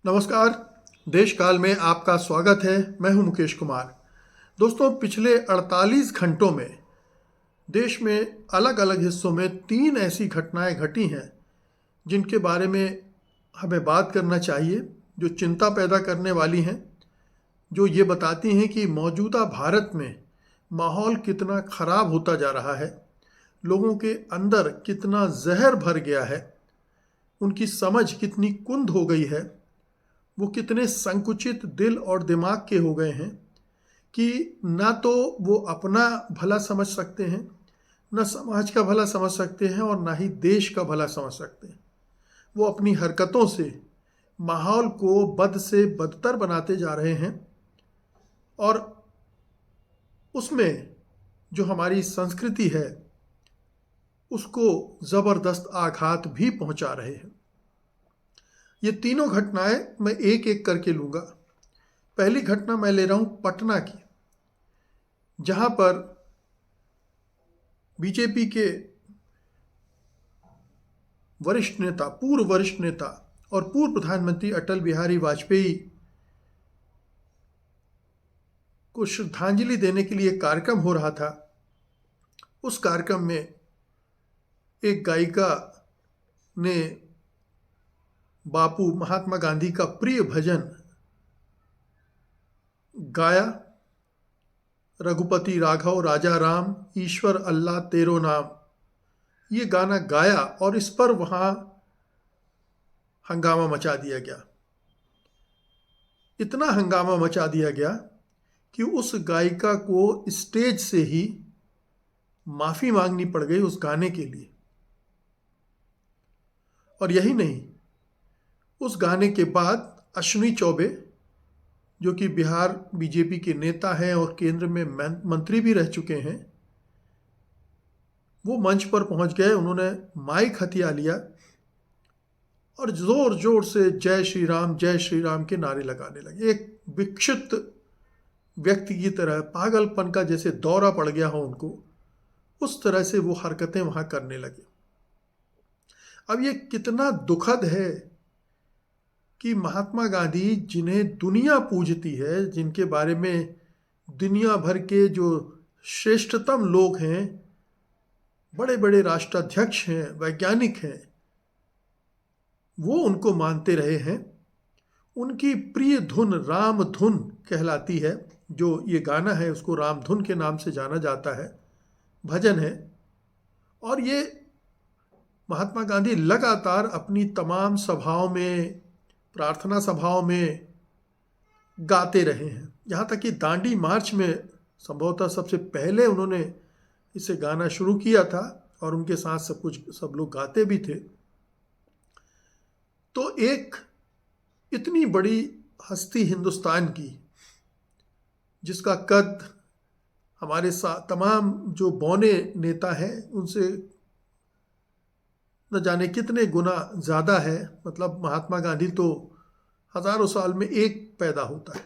नमस्कार। देश काल में आपका स्वागत है। मैं हूं मुकेश कुमार। दोस्तों, पिछले 48 घंटों में देश में अलग अलग हिस्सों में 3 ऐसी घटनाएं घटी हैं जिनके बारे में हमें बात करना चाहिए, जो चिंता पैदा करने वाली हैं, जो ये बताती हैं कि मौजूदा भारत में माहौल कितना खराब होता जा रहा है, लोगों के अंदर कितना जहर भर गया है, उनकी समझ कितनी कुंद हो गई है, वो कितने संकुचित दिल और दिमाग के हो गए हैं कि ना तो वो अपना भला समझ सकते हैं, न समाज का भला समझ सकते हैं और ना ही देश का भला समझ सकते हैं। वो अपनी हरकतों से माहौल को बद से बदतर बनाते जा रहे हैं और उसमें जो हमारी संस्कृति है उसको ज़बरदस्त आघात भी पहुंचा रहे हैं। ये तीनों घटनाएं मैं एक एक करके लूँगा। पहली घटना मैं ले रहा हूँ पटना की, जहाँ पर बीजेपी के वरिष्ठ नेता, पूर्व वरिष्ठ नेता और पूर्व प्रधानमंत्री अटल बिहारी वाजपेयी को श्रद्धांजलि देने के लिए कार्यक्रम हो रहा था। उस कार्यक्रम में एक गायिका ने बापू महात्मा गांधी का प्रिय भजन गाया, रघुपति राघव राजा राम, ईश्वर अल्लाह तेरो नाम। ये गाना गाया और इस पर वहाँ हंगामा मचा दिया गया। इतना हंगामा मचा दिया गया कि उस गायिका को स्टेज से ही माफ़ी मांगनी पड़ गई उस गाने के लिए। और यही नहीं, उस गाने के बाद अश्विनी चौबे, जो कि बिहार बीजेपी के नेता हैं और केंद्र में मंत्री भी रह चुके हैं, वो मंच पर पहुंच गए। उन्होंने माइक हथिया लिया और जोर जोर से जय श्री राम के नारे लगाने लगे। एक विक्षिप्त व्यक्ति की तरह, पागलपन का जैसे दौरा पड़ गया हो उनको, उस तरह से वो हरकतें वहां करने लगे। अब ये कितना दुखद है कि महात्मा गांधी, जिन्हें दुनिया पूजती है, जिनके बारे में दुनिया भर के जो श्रेष्ठतम लोग हैं, बड़े बड़े राष्ट्राध्यक्ष हैं, वैज्ञानिक हैं, वो उनको मानते रहे हैं। उनकी प्रिय धुन राम धुन कहलाती है। जो ये गाना है उसको राम धुन के नाम से जाना जाता है, भजन है। और ये महात्मा गांधी लगातार अपनी तमाम सभाओं में, प्रार्थना सभाओं में गाते रहे हैं। यहाँ तक कि दांडी मार्च में संभवतः सबसे पहले उन्होंने इसे गाना शुरू किया था और उनके साथ सब लोग गाते भी थे। तो एक इतनी बड़ी हस्ती हिंदुस्तान की, जिसका कद हमारे साथ तमाम जो बौने नेता हैं उनसे न जाने कितने गुना ज़्यादा है, मतलब महात्मा गांधी तो हजारों साल में एक पैदा होता है,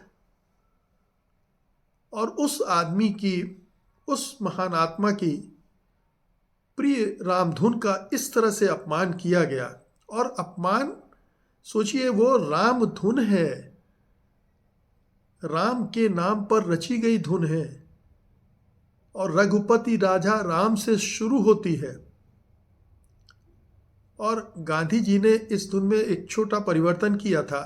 और उस आदमी की, उस महान आत्मा की प्रिय रामधुन का इस तरह से अपमान किया गया। और अपमान, सोचिए, वो राम धुन है, राम के नाम पर रची गई धुन है और रघुपति राजा राम से शुरू होती है। और गांधी जी ने इस धुन में एक छोटा परिवर्तन किया था,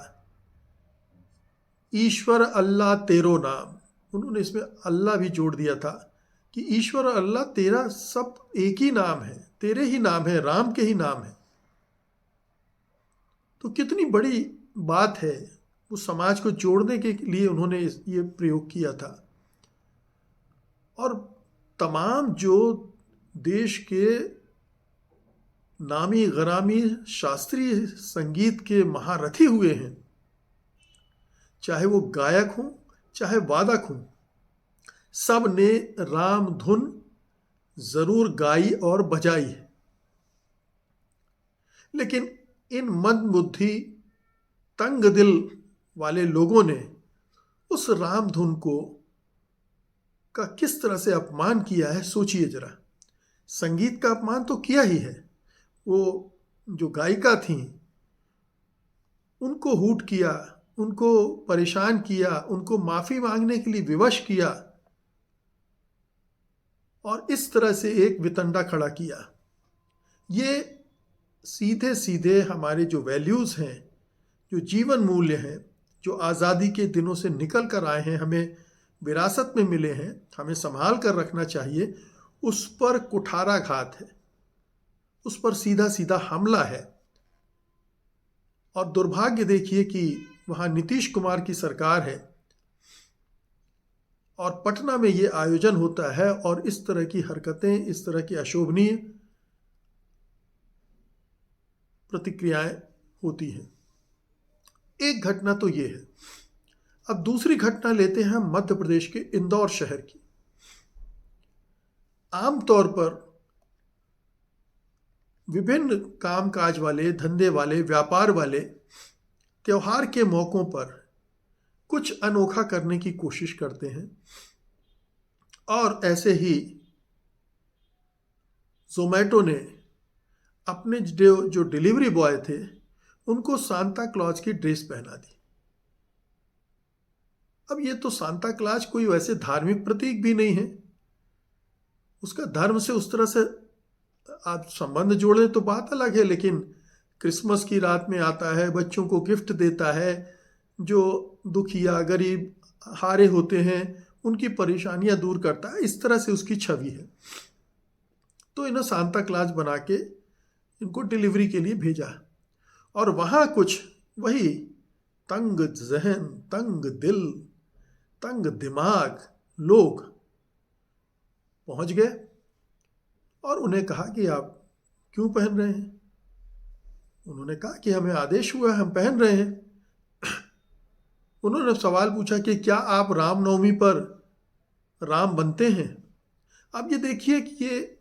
ईश्वर अल्लाह तेरो नाम। उन्होंने इसमें अल्लाह भी जोड़ दिया था कि ईश्वर अल्लाह तेरा सब एक ही नाम है, तेरे ही नाम है, राम के ही नाम है। तो कितनी बड़ी बात है। वो समाज को जोड़ने के लिए उन्होंने ये प्रयोग किया था। और तमाम जो देश के नामी गरामी शास्त्रीय संगीत के महारथी हुए हैं, चाहे वो गायक हों चाहे वादक हों, सब ने राम धुन जरूर गाई और बजाई है। लेकिन इन मंदबुद्धि, तंग दिल वाले लोगों ने उस राम धुन को का किस तरह से अपमान किया है, सोचिए जरा। संगीत का अपमान तो किया ही है। वो जो गायिका थी उनको हूट किया, उनको परेशान किया, उनको माफ़ी मांगने के लिए विवश किया और इस तरह से एक वितंडा खड़ा किया। ये सीधे सीधे हमारे जो वैल्यूज़ हैं, जो जीवन मूल्य हैं, जो आज़ादी के दिनों से निकल कर आए हैं, हमें विरासत में मिले हैं, हमें संभाल कर रखना चाहिए, उस पर कुठाराघात है, उस पर सीधा सीधा हमला है। और दुर्भाग्य देखिए कि वहाँ नीतीश कुमार की सरकार है और पटना में ये आयोजन होता है और इस तरह की हरकतें, इस तरह की अशोभनीय प्रतिक्रियाएं होती हैं। एक घटना तो ये है। अब दूसरी घटना लेते हैं मध्य प्रदेश के इंदौर शहर की। आमतौर पर विभिन्न कामकाज वाले, धंधे वाले, व्यापार वाले त्योहार के मौक़ों पर कुछ अनोखा करने की कोशिश करते हैं और ऐसे ही ज़ोमैटो ने अपने जो डिलीवरी बॉय थे उनको सांता क्लॉज की ड्रेस पहना दी। अब ये तो सांता क्लॉज कोई वैसे धार्मिक प्रतीक भी नहीं है, उसका धर्म से उस तरह से आप संबंध जोड़े तो बात अलग है, लेकिन क्रिसमस की रात में आता है, बच्चों को गिफ्ट देता है, जो दुखिया गरीब हारे होते हैं उनकी परेशानियां दूर करता है, इस तरह से उसकी छवि है। तो इन्हें सांता क्लॉज बना के इनको डिलीवरी के लिए भेजा और वहाँ कुछ वही तंग जहन, तंग दिल, तंग दिमाग लोग पहुँच गए और उन्हें कहा कि आप क्यों पहन रहे हैं। उन्होंने कहा कि हमें आदेश हुआ है, हम पहन रहे हैं। उन्होंने सवाल पूछा कि क्या आप रामनवमी पर राम बनते हैं। अब ये देखिए कि ये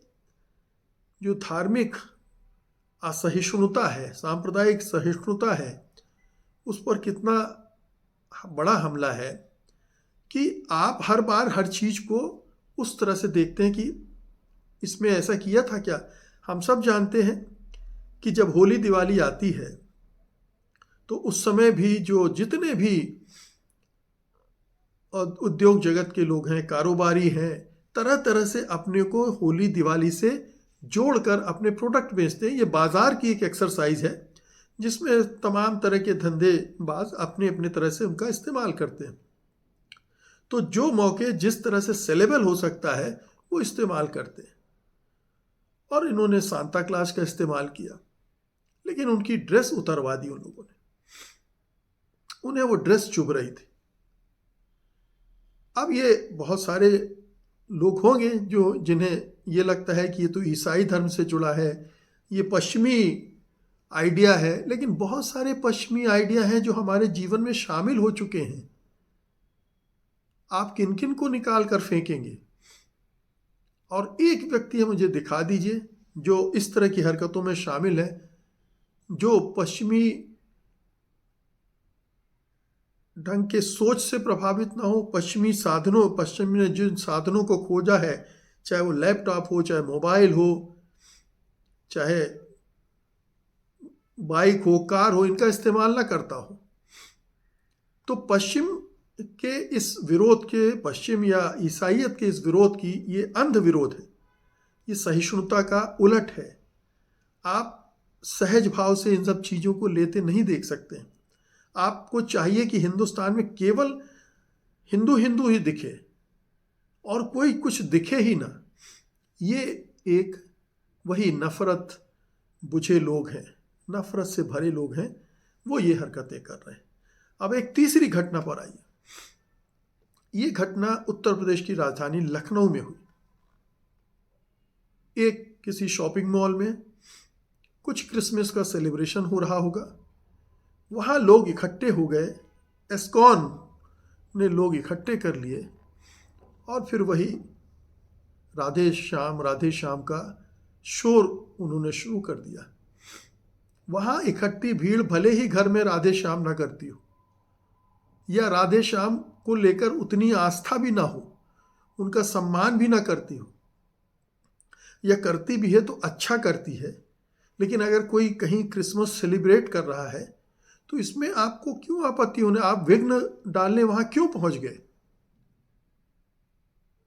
जो धार्मिक असहिष्णुता है, सांप्रदायिक सहिष्णुता है, उस पर कितना बड़ा हमला है कि आप हर बार हर चीज़ को उस तरह से देखते हैं कि इसमें ऐसा किया था क्या। हम सब जानते हैं कि जब होली दिवाली आती है तो उस समय भी जो जितने भी उद्योग जगत के लोग हैं, कारोबारी हैं, तरह तरह से अपने को होली दिवाली से जोड़कर अपने प्रोडक्ट बेचते हैं। ये बाज़ार की एक एक्सरसाइज है जिसमें तमाम तरह के धंधेबाज अपने अपने तरह से उनका इस्तेमाल करते हैं। तो जो मौके जिस तरह से सेलेबल हो सकता है वो इस्तेमाल करते हैं और इन्होंने सांता क्लॉज का इस्तेमाल किया, लेकिन उनकी ड्रेस उतरवा दी उन लोगों ने। उन्हें वो ड्रेस चुभ रही थी। अब ये बहुत सारे लोग होंगे जिन्हें ये लगता है कि ये तो ईसाई धर्म से जुड़ा है, ये पश्चिमी आइडिया है, लेकिन बहुत सारे पश्चिमी आइडिया हैं जो हमारे जीवन में शामिल हो चुके हैं। आप किन किन को निकाल कर फेंकेंगे। और एक व्यक्ति मुझे दिखा दीजिए जो इस तरह की हरकतों में शामिल है, जो पश्चिमी ढंग के सोच से प्रभावित ना हो, पश्चिमी ने जिन साधनों को खोजा है, चाहे वो लैपटॉप हो, चाहे मोबाइल हो, चाहे बाइक हो, कार हो, इनका इस्तेमाल ना करता हो। तो पश्चिम के इस विरोध के, पश्चिम या ईसाइयत के इस विरोध की, ये अंध विरोध है, ये सहिष्णुता का उलट है। आप सहज भाव से इन सब चीज़ों को लेते नहीं देख सकते। आपको चाहिए कि हिंदुस्तान में केवल हिंदू हिंदू ही दिखे और कोई कुछ दिखे ही ना। ये एक वही नफरत बुझे लोग हैं, नफरत से भरे लोग हैं, वो ये हरकतें कर रहे हैं। अब एक तीसरी घटना पर आइए। ये घटना उत्तर प्रदेश की राजधानी लखनऊ में हुई। एक किसी शॉपिंग मॉल में कुछ क्रिसमस का सेलिब्रेशन हो रहा होगा, वहाँ लोग इकट्ठे हो गए, एस्कॉन ने लोग इकट्ठे कर लिए और फिर वही राधे श्याम का शोर उन्होंने शुरू कर दिया। वहाँ इकट्ठी भीड़ भले ही घर में राधे श्याम ना करती हो या राधे श्याम को लेकर उतनी आस्था भी ना हो, उनका सम्मान भी ना करती हो, या करती भी है तो अच्छा करती है, लेकिन अगर कोई कहीं क्रिसमस सेलिब्रेट कर रहा है तो इसमें आपको क्यों आपत्ति होने, आप विघ्न डालने वहां क्यों पहुंच गए?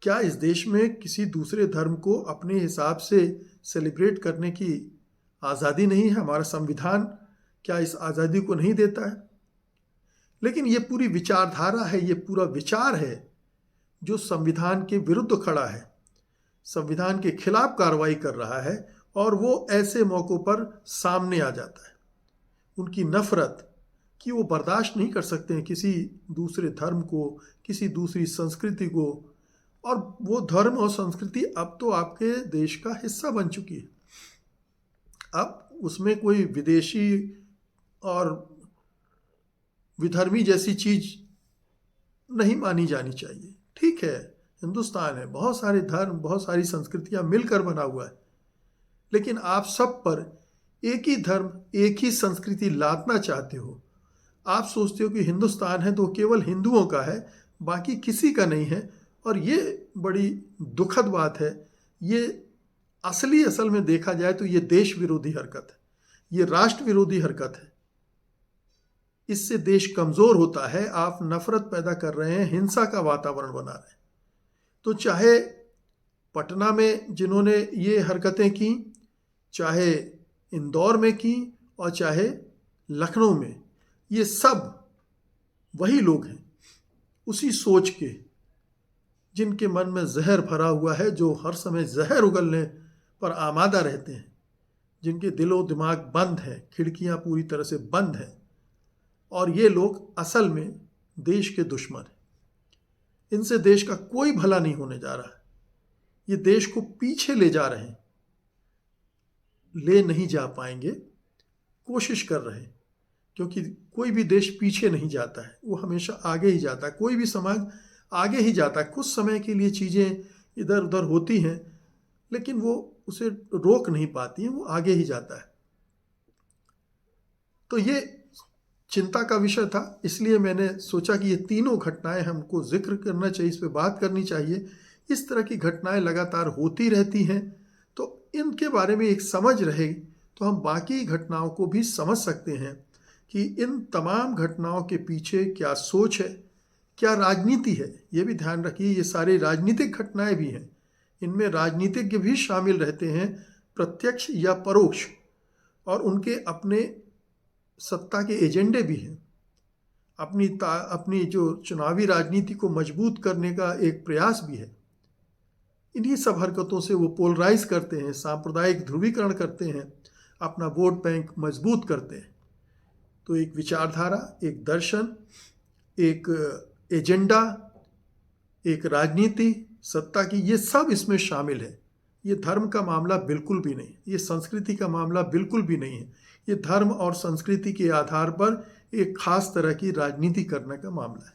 क्या इस देश में किसी दूसरे धर्म को अपने हिसाब से सेलिब्रेट करने की आज़ादी नहीं है? हमारा संविधान क्या इस आज़ादी को नहीं देता है? लेकिन ये पूरी विचारधारा है, ये पूरा विचार है जो संविधान के विरुद्ध खड़ा है, संविधान के खिलाफ कार्रवाई कर रहा है, और वो ऐसे मौक़ों पर सामने आ जाता है। उनकी नफरत कि वो बर्दाश्त नहीं कर सकते हैं किसी दूसरे धर्म को, किसी दूसरी संस्कृति को, और वो धर्म और संस्कृति अब तो आपके देश का हिस्सा बन चुकी है। अब उसमें कोई विदेशी और विधर्मी जैसी चीज नहीं मानी जानी चाहिए। ठीक है, हिंदुस्तान है, बहुत सारे धर्म, बहुत सारी संस्कृतियां मिलकर बना हुआ है, लेकिन आप सब पर एक ही धर्म, एक ही संस्कृति लादना चाहते हो। आप सोचते हो कि हिंदुस्तान है तो केवल हिंदुओं का है, बाकी किसी का नहीं है, और ये बड़ी दुखद बात है। ये असल में देखा जाए तो ये देश विरोधी हरकत है, ये राष्ट्र विरोधी हरकत है। इससे देश कमज़ोर होता है। आप नफरत पैदा कर रहे हैं, हिंसा का वातावरण बना रहे हैं। तो चाहे पटना में जिन्होंने ये हरकतें की, चाहे इंदौर में की, और चाहे लखनऊ में, ये सब वही लोग हैं, उसी सोच के, जिनके मन में जहर भरा हुआ है, जो हर समय जहर उगलने पर आमादा रहते हैं, जिनके दिलो दिमाग बंद है, खिड़कियां पूरी तरह से बंद हैं, और ये लोग असल में देश के दुश्मन हैं। इनसे देश का कोई भला नहीं होने जा रहा है। ये देश को पीछे ले जा रहे हैं, ले नहीं जा पाएंगे, कोशिश कर रहे हैं, क्योंकि कोई भी देश पीछे नहीं जाता है, वो हमेशा आगे ही जाता है। कोई भी समाज आगे ही जाता है। कुछ समय के लिए चीज़ें इधर उधर होती हैं, लेकिन वो उसे रोक नहीं पाती हैं, वो आगे ही जाता है। तो ये चिंता का विषय था, इसलिए मैंने सोचा कि ये तीनों घटनाएं हमको जिक्र करना चाहिए, इस पर बात करनी चाहिए। इस तरह की घटनाएं लगातार होती रहती हैं, तो इनके बारे में एक समझ रहे तो हम बाकी घटनाओं को भी समझ सकते हैं कि इन तमाम घटनाओं के पीछे क्या सोच है, क्या राजनीति है। ये भी ध्यान रखिए, ये सारी राजनीतिक घटनाएं भी हैं, इनमें राजनीतिज्ञ भी शामिल रहते हैं, प्रत्यक्ष या परोक्ष, और उनके अपने सत्ता के एजेंडे भी हैं। अपनी जो चुनावी राजनीति को मजबूत करने का एक प्रयास भी है। इन्हीं सब हरकतों से वो पोलराइज करते हैं, सांप्रदायिक ध्रुवीकरण करते हैं, अपना वोट बैंक मजबूत करते हैं। तो एक विचारधारा, एक दर्शन, एक एजेंडा, एक राजनीति, सत्ता की, ये सब इसमें शामिल है। ये धर्म का मामला बिल्कुल भी नहीं, ये संस्कृति का मामला बिल्कुल भी नहीं है। ये धर्म और संस्कृति के आधार पर एक खास तरह की राजनीति करने का मामला है।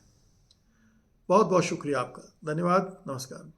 बहुत बहुत शुक्रिया आपका, धन्यवाद, नमस्कार।